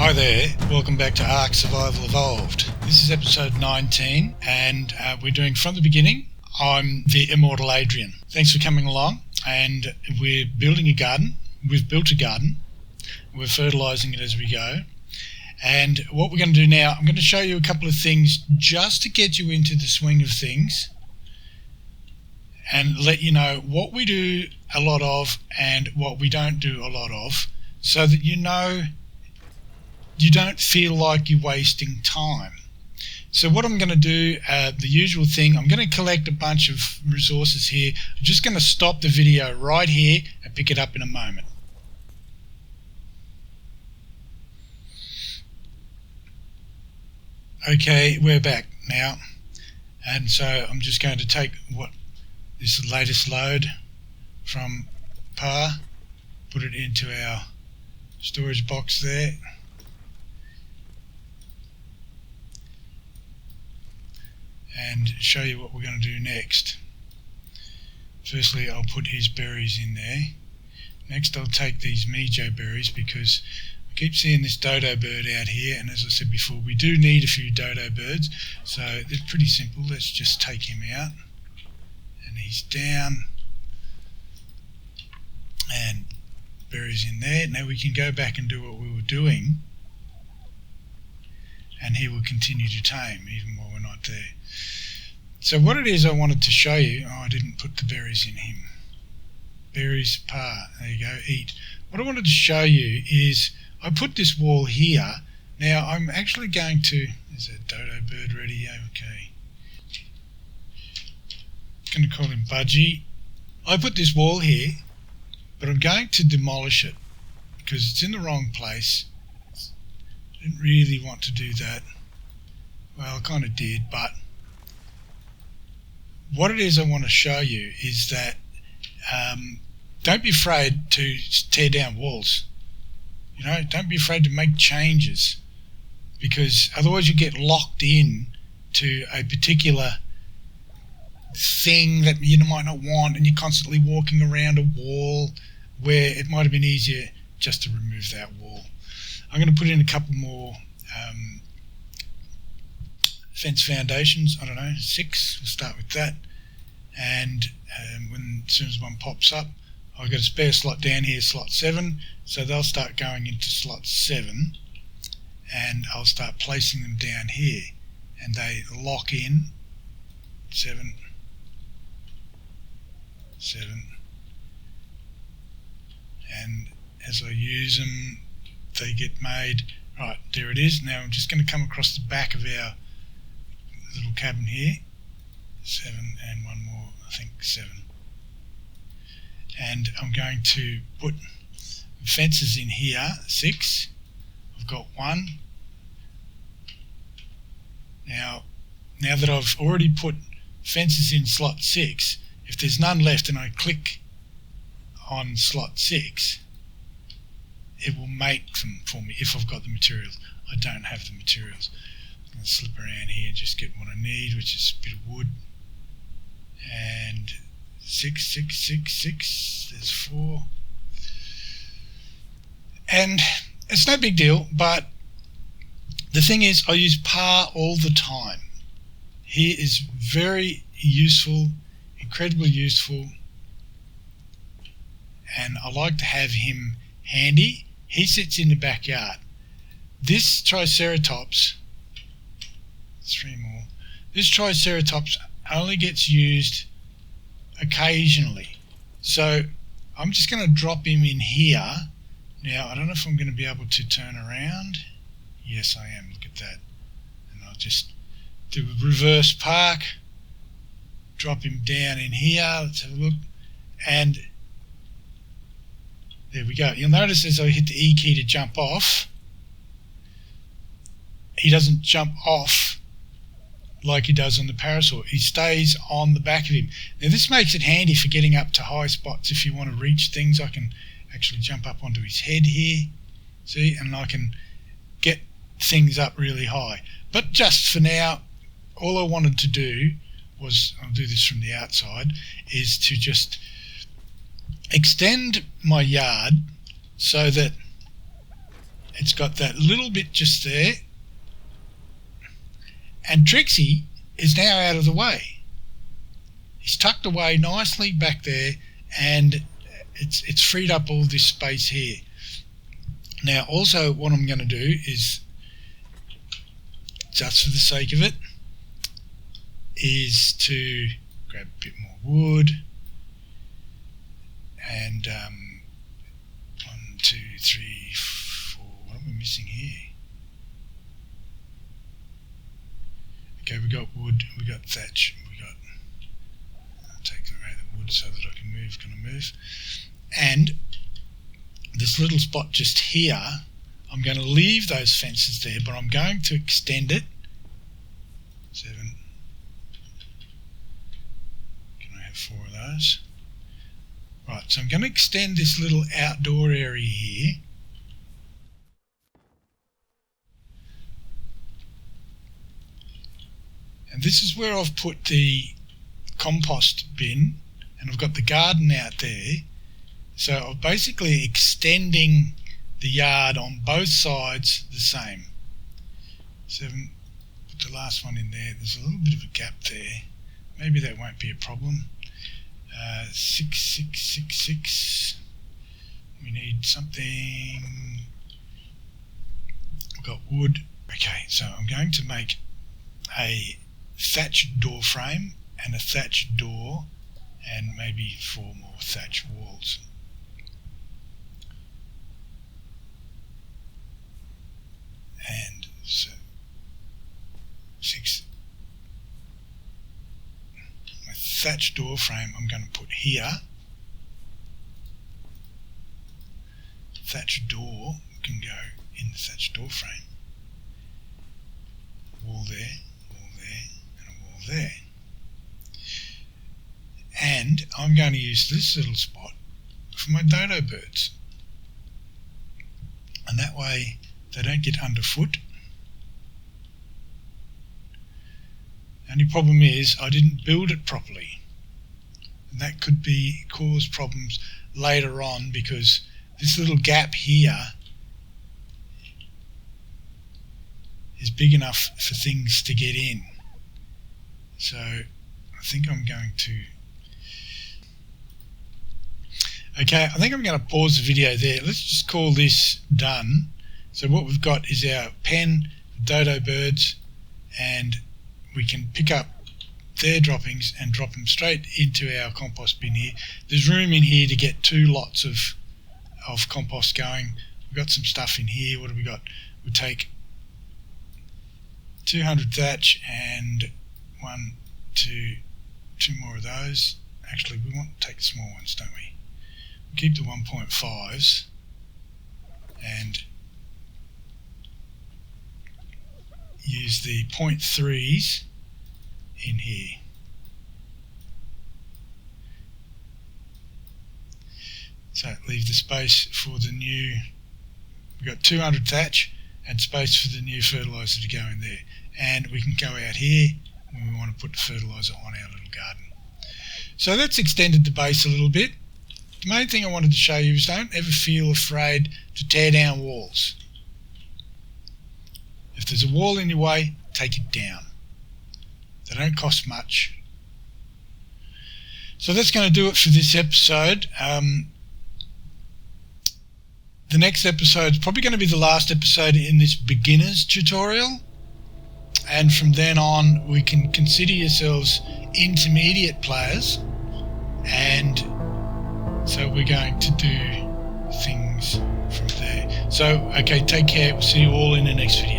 Hi there, welcome back to Ark Survival Evolved. This is episode 19 and we're doing from the beginning. I'm the immortal Adrian. Thanks for coming along, and we're building a garden. We've built a garden. We're fertilising it as we go. And what we're going to do now, I'm going to show you a couple of things just to get you into the swing of things and let you know what we do a lot of and what we don't do a lot of, so that you know you don't feel like you're wasting time. So what I'm going to do, the usual thing, I'm going to collect a bunch of resources here. I'm just going to stop the video right here and pick it up in a moment. Okay, we're back now, and so I'm just going to take this latest load from PAR, put it into our storage box there. And show you what we're going to do next. Firstly, I'll put his berries in there. Next, I'll take these Mijo berries because I keep seeing this dodo bird out here, and as I said before, we do need a few dodo birds, so it's pretty simple. Let's just take him out, and he's down, and berries in there. Now we can go back and do what we were doing, and he will continue to tame even while we're not there. So what it is I wanted to show you, I didn't put the berries in him. Berries, PAR, there you go, eat. What I wanted to show you is I put this wall here. Now I'm actually going to, is that dodo bird ready? Okay. I'm going to call him Budgie. I put this wall here, but I'm going to demolish it because it's in the wrong place. I didn't really want to do that. Well, I kind of did, but what it is I want to show you is that don't be afraid to tear down walls. You know, don't be afraid to make changes, because otherwise you get locked in to a particular thing that you might not want, and you're constantly walking around a wall where it might have been easier just to remove that wall. I'm going to put in a couple more fence foundations. I don't know, 6. We'll start with that. And as soon as one pops up, I've got a spare slot down here, slot 7. So they'll start going into slot 7, and I'll start placing them down here, and they lock in. 7, 7, and as I use them, they get made. Right, there it is. Now I'm just going to come across the back of our little cabin here. 7 and one more, I think 7. And I'm going to put fences in here, 6. I've got 1. Now that I've already put fences in slot 6, if there's none left and I click on slot 6, it will make them for me if I've got the materials. I don't have the materials. I'm going to slip around here and just get what I need, which is a bit of wood. And 6, 6, 6, 6. There's 4. And it's no big deal, but the thing is, I use PAR all the time. He is very useful, incredibly useful, and I like to have him handy. He sits in the backyard. This Triceratops, 3 more. This Triceratops only gets used occasionally. So I'm just going to drop him in here. Now I don't know if I'm going to be able to turn around. Yes, I am. Look at that. And I'll just do a reverse park. Drop him down in here. Let's have a look. And there we go. You'll notice as I hit the E key to jump off, he doesn't jump off like he does on the parasaur. He stays on the back of him. Now this makes it handy for getting up to high spots. If you want to reach things, I can actually jump up onto his head here, see, and I can get things up really high. But just for now, all I wanted to do was, I'll do this from the outside, is to just extend my yard so that it's got that little bit just there, and Trixie is now out of the way. He's tucked away nicely back there, and it's freed up all this space here. Now also what I'm going to do is, just for the sake of it, is to grab a bit more wood, and 1, 2, 3, 4, what am we missing here? Okay, we got wood, we got thatch, I'll take away the wood so that I can move, and this little spot just here, I'm going to leave those fences there, but I'm going to extend it. 7. Can I have 4 of those? Right, so I'm going to extend this little outdoor area here. And this is where I've put the compost bin, and I've got the garden out there. So I'm basically extending the yard on both sides the same. 7, put the last one in there. There's a little bit of a gap there. Maybe that won't be a problem. 6, 6, 6, 6. We need something. We've got wood. Okay, so I'm going to make a thatch door frame and a thatch door, and maybe 4 more thatch walls. And so 6. My thatch door frame I'm going to put here. Thatch door can go in the thatch door frame. Wall there, and a wall there. And I'm going to use this little spot for my dodo birds. And that way they don't get underfoot. The only problem is I didn't build it properly, and that could cause problems later on, because this little gap here is big enough for things to get in. So I think I'm going to pause the video there. Let's just call this done. So what we've got is our pen for dodo birds, and we can pick up their droppings and drop them straight into our compost bin here. There's room in here to get 2 lots of compost going. We've got some stuff in here. What have we got? We'll take 200 thatch and 1, 2 more of those. Actually, we want to take the small ones, don't we? We'll keep the 1.5s and use the 0.3s in here. So leave the space for the new, we've got 200 thatch and space for the new fertiliser to go in there. And we can go out here when we want to put the fertiliser on our little garden. So that's extended the base a little bit. The main thing I wanted to show you is don't ever feel afraid to tear down walls. If there's a wall in your way, take it down. They don't cost much. So that's going to do it for this episode. The next episode is probably going to be the last episode in this beginner's tutorial, and from then on we can consider yourselves intermediate players, and so we're going to do things from there. So okay, take care. We'll see you all in the next video.